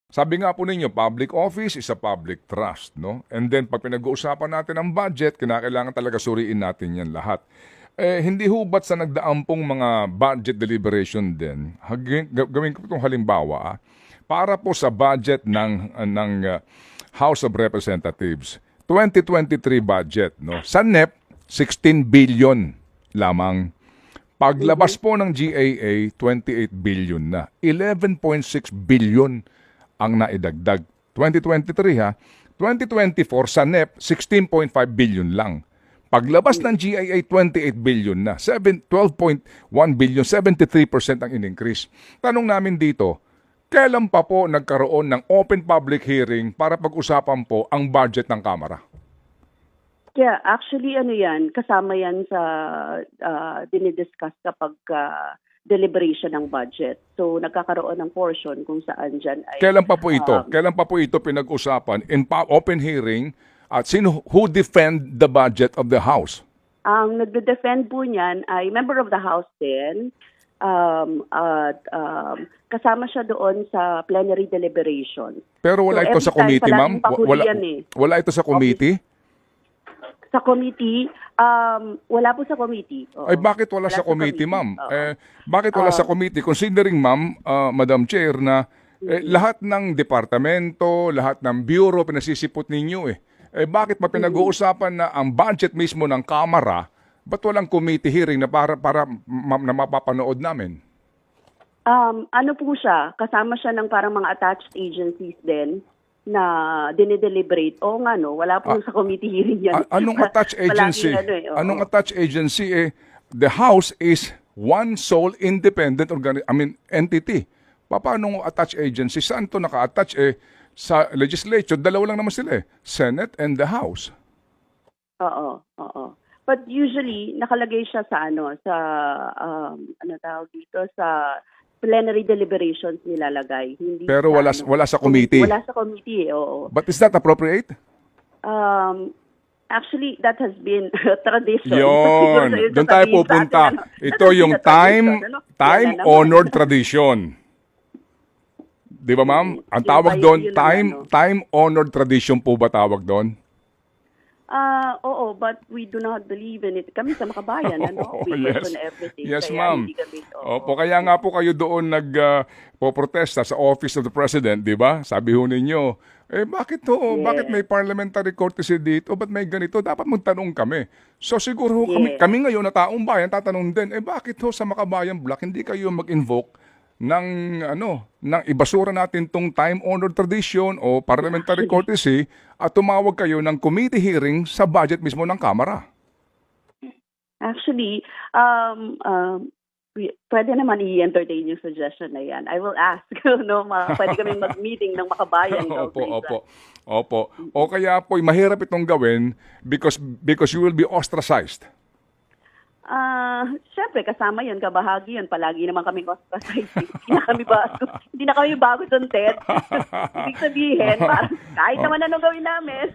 Sabi nga po ninyo, public office is a public trust, no? And then, pag pinag-uusapan natin ang budget, kinakailangan talaga suriin natin yan lahat. Hindi hubat sa nagdaang pong mga budget deliberation din, gawin ko itong halimbawa, para po sa budget ng House of Representatives, 2023 budget, no? Sa NEP, 16 billion lamang. Paglabas po ng GAA, 28 billion na. 11.6 billion ang naidagdag. 2023 ha. 2024 sa NEP, 16.5 billion lang. Paglabas ng GIA, 28 billion na. 12.1 billion, 73% ang in-increase. Tanong namin dito, kailan pa po nagkaroon ng open public hearing para pag-usapan po ang budget ng Kamara? Yeah, actually yan, kasama yan sa dinidiscuss kapag deliberation ng budget. So nagkakaroon ng portion kung saan dyan ay... Kailan pa po ito? Kailan pa po ito pinag-usapan in open hearing at who defend the budget of the House? Ang nagde-defend po niyan ay member of the House din. Kasama siya doon sa plenary deliberation. Pero wala ito sa committee, ma'am? Wala ito sa committee? Sa committee, wala po sa committee. Oo. Ay bakit wala sa committee, ma'am? Bakit wala sa committee? Considering, ma'am, Madam Chair, na lahat ng departamento, lahat ng bureau, pinasisipot ninyo bakit pa pinag-uusapan na ang budget mismo ng Kamara, ba't walang committee hearing na para na mapapanood namin? Ano po siya? Kasama siya ng parang mga attached agencies din na dinideliberate. Oo nga no, wala po sa committee hearing yan. Anong attached agency? Anong attached agency? The House is one sole independent entity. Paano attached agency? Saan to naka-attach? Sa legislature, dalawa lang naman sila Senate and the House. Oo. But usually, nakalagay siya sa sa plenary deliberations nilalagay. Hindi pero wala sa committee. Wala sa committee, oo. But is that appropriate? Actually, that has been tradition. Yun. Doon tayo pupunta. Ito yung time-honored tradition. Di ba, ma'am? Ang tawag doon, time-honored tradition po ba tawag doon? Oo, but we do not believe in it. Kami sa Makabayan, we question everything. Yes, ma'am. Opo, kaya nga po kayo doon nagpoprotesta sa Office of the President, di ba? Sabi ho ninyo, bakit to? Yes. Bakit may parliamentary courtesy dito? Ba't may ganito? Dapat magtanong kami. So siguro kami ngayon na taong bayan, tatanong din, bakit ho sa Makabayan Block hindi kayo mag-invoke ng ibasura natin tong time-honored tradition o parliamentary courtesy at tumawag kayo ng committee hearing sa budget mismo ng Kamara? Actually, pwede naman i-entertain yung suggestion na yan. I will ask, pwede kami mag-meeting ng Makabayan. Opo. O kaya po, mahirap itong gawin because you will be ostracized. Siyempre, kasama yun, kabahagi yun. Palagi naman kami ostracized. Hindi na kami bago doon, Ted. Ibig sabihin, kahit naman ano gawin namin,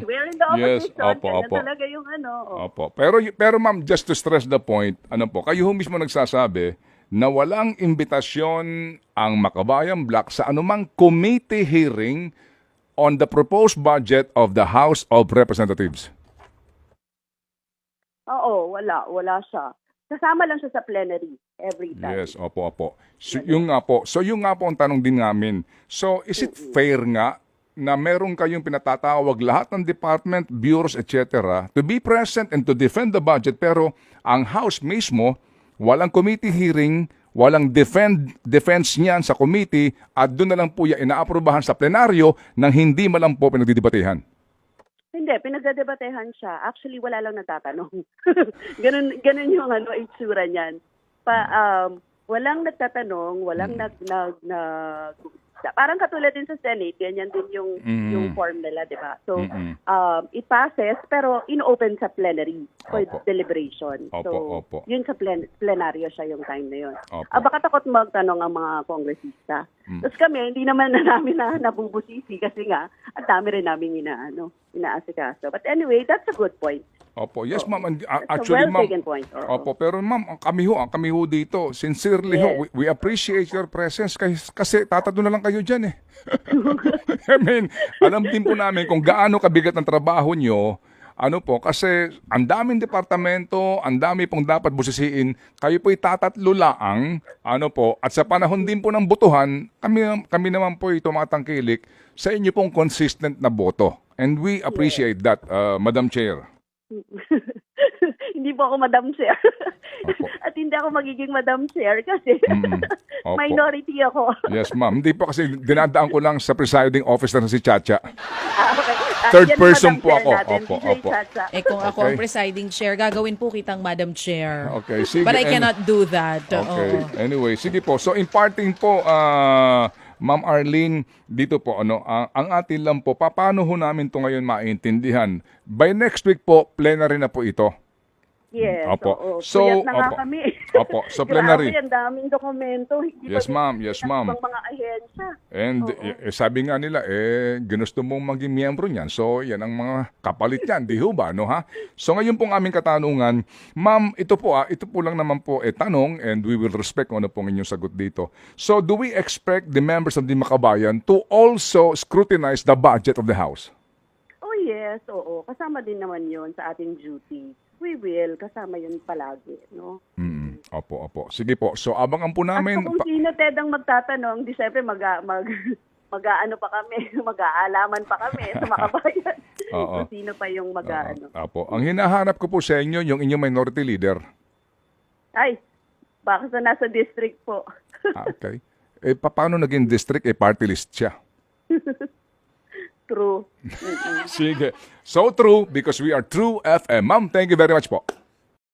we're in the opposition. Opo. Talaga yung Opo. Pero ma'am, just to stress the point, kayo mismo nagsasabi na walang imbitasyon ang Makabayan Block sa anumang committee hearing on the proposed budget of the House of Representatives. Oo, wala siya. Kasama lang siya sa plenary every time. Yes, opo. So yung nga po ang tanong din namin. So is it fair nga na meron kayong pinatatawag lahat ng department, bureaus, etc. to be present and to defend the budget pero ang House mismo walang committee hearing, walang defense niyan sa committee at doon na lang po yan inaaprubahan sa plenaryo nang hindi man lang po pinagdidebatehan? Hindi, pinagdedebatehan siya. Actually, wala lang natatanong. ganun yung itsura niyan. Walang nagtatanong, walang parang katulad din sa Senate, ganyan din yung form nila, di ba? So, it passes, pero in-open sa plenary for deliberation. So, yun sa plenaryo siya yung time na yun. Baka takot magtanong ang mga kongresista. Tapos kami, hindi naman na namin nabubusisi kasi nga, ang dami rin namin inaasikaso. But anyway, that's a good point. Opo, yes ma'am. That's Actually, a well ma'am. taken point. Opo, pero ma'am, kami ho dito, sincerely ho, we appreciate your presence kasi tatado na lang kayo dyan eh. I mean, alam din po namin kung gaano kabigat ang trabaho nyo, kasi ang daming departamento, ang dami pong dapat busisiin, kayo po'y tatatlo laang, at sa panahon din po ng botohan, kami naman po'y tumatangkilik sa inyo pong consistent na boto. And we appreciate that, Madam Chair. Hindi po ako Madam Chair. Opo. At hindi ako magiging Madam Chair kasi Opo. minority ako. Yes, ma'am. Hindi po kasi dinadaan ko lang sa presiding officer na si Chacha. Okay. Third yan person Madam po Chair ako. natin, Opo, DJ opo. Chacha. Kung ako Okay. ang presiding chair, gagawin po kitang Madam Chair. Okay, sige. But I cannot do that. Okay. Oo. Anyway, sige po. So, imparting po, Ma'am Arlene, dito po, ang atin lang po, paano ho namin to ngayon maintindihan? By next week po, plenary na po ito. Yes. Opo. Oo. So, Puyat na nga opo. kami. Opo. So, plenary. Grabe, ang daming dokumento. Hindi Yes, pa ma'am. din Yes, ng ma'am. ibang mga ahensya. And sabi nga nila, ginusto mong maging miyembro niyan. So, yan ang mga kapalit niyan. Di ho ba, no ha? So, ngayon pong aming katanungan, ma'am, ito po lang naman po tanong and we will respect kung ano pong inyong sagot dito. So, do we expect the members of the Makabayan to also scrutinize the budget of the House? Oh yes, oo. Kasama din naman yon sa ating duty. We will. Kasama yun palagi, no? Opo. Sige po. So, abangan po At namin. kung sino, Ted, ang magtatanong, di syempre mag-aano pa kami, mag-aalaman pa kami sa Makabayan. Oo. Kung sino pa yung mag-aano. Opo. Ang hinahanap ko po sa inyo, yung inyong minority leader. Ay, baka sa nasa district po. Okay. Paano naging district? Party list siya. True. Sige. So true because we are True FM. Ma'am, thank you very much po.